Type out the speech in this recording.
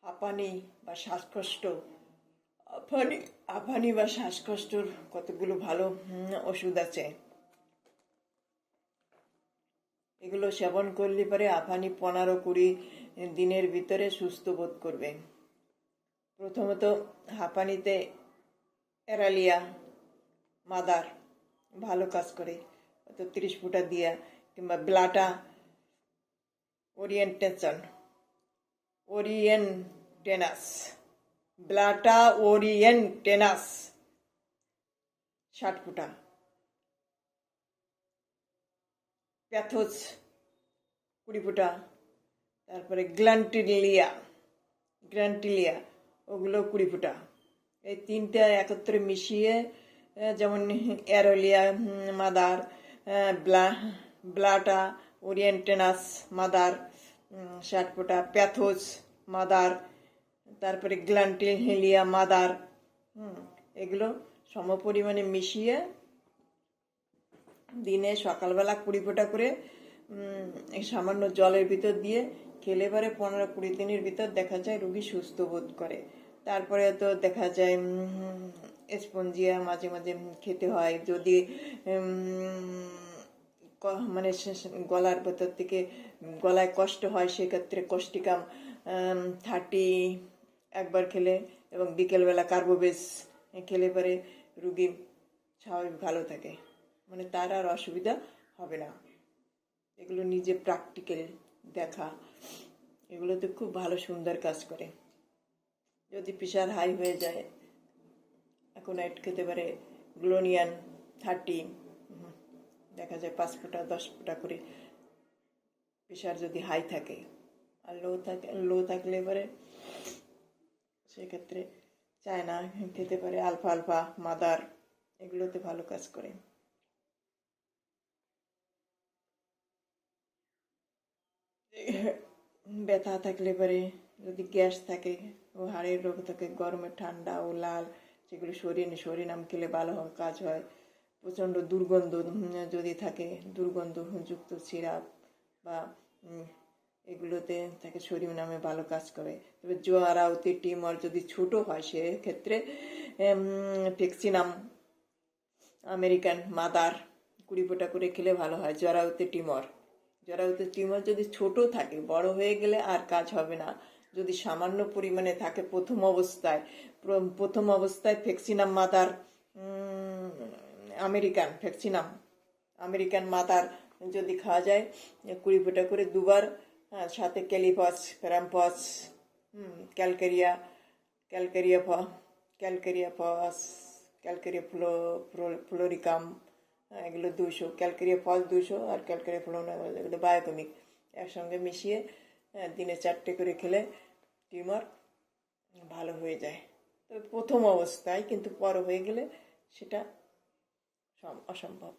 হাঁপানি বা শ্বাসকষ্ট, হাঁপানি বা শ্বাসকষ্টর কতগুলো ভালো ওষুধ আছে। এগুলো সেবন করলে পরে হাঁপানি 15-20 দিনের ভিতরে সুস্থ বোধ করবে। প্রথমত হাঁপানিতে এরালিয়া মাদার ভালো কাজ করে, তো 30 ফুটা দিয়া, কিংবা ব্লাটা ব্লাটা ওরিয়েন্টেনাস 60 ফুটা, প্যাথোজ 20 ফুটা, তারপরে গ্রান্টিলিয়া ওগুলো 20 ফুটা। এই তিনটা একত্রে মিশিয়ে, যেমন অ্যারোলিয়া মাদার, ব্লাটা ওরিয়েন্টেনাস মাদার 60 ফুটা, প্যাথোজ মাদার, তারপরে গ্ল্যান্টিলিয়া মাদার, এগুলো সমপরিমাণে মিশিয়ে দিনে সকালবেলা 20 ফুটা করে সামান্য জলের ভিতর দিয়ে খেলে পরে 15-20 দিনের ভিতর দেখা যায় রোগী সুস্থ বোধ করে। তারপরে তো দেখা যায় স্পঞ্জিয়া মাঝে মাঝে খেতে হয়, যদি মানে গলার ভেতর থেকে গলায় কষ্ট হয়, সেক্ষেত্রে কষ্টিকাম 30 একবার খেলে, এবং বিকেলবেলা কার্বোবেজ খেলে পরে রুগী স্বাভাবিক ভালো থাকে, মানে তার আর অসুবিধা হবে না। এগুলো নিজে প্র্যাকটিক্যাল দেখা, এগুলোতে খুব ভালো সুন্দর কাজ করে। যদি প্রেশার হাই হয়ে যায়, এখন এড খেতে পারে গ্লোনিয়ান 30, দেখা যায় 5 ফুটা 10 ফুটা করে। প্রেশার যদি হাই থাকে, আর লো থাকলে এবারে সেক্ষেত্রে চায়না খেতে পারে, আলফা মাদার, এগুলোতে ভালো কাজ করে। ব্যথা থাকলে পরে, যদি গ্যাস থাকে ও হাড়ের রোগ থাকে, গরমে ঠান্ডা ও লাল, সেগুলো সরিনাম খেলে ভালো কাজ হয়। প্রচণ্ড দুর্গন্ধ যদি থাকে, দুর্গন্ধযুক্ত সিরাপ বা এগুলোতে থাকে সরিনামে ভালো কাজ করে। তবে জরায়ুতে টিউমার যদি ছোট হয়, সেক্ষেত্রে ফ্লেক্সিনাম আমেরিকান মাদার 20 ফুটা করে খেলে ভালো হয়। জরায়ুতে টিউমার যদি ছোট থাকে, বড় হয়ে গেলে আর কাজ হবে না। যদি সামান্য পরিমাণে থাকে প্রথম অবস্থায় ফ্লেক্সিনাম মাদার, আমেরিকান মাদার যদি খাওয়া যায় 20 ফুটা করে 2 বার, সাথে ক্যালিপস, প্যারাম্পস, ক্যালকেরিয়া ফ্লোরিকাম, এগুলো 200, ক্যালকেরিয়া ফস 200, আর ক্যালকেরিয়া ফ্লোরিকাম এগুলো বায়োকেমিক, একসঙ্গে মিশিয়ে দিনে 4টে করে খেলে টিউমার ভালো হয়ে যায়। তবে প্রথম অবস্থায়, কিন্তু বড় হয়ে গেলে সেটা অসম্ভব।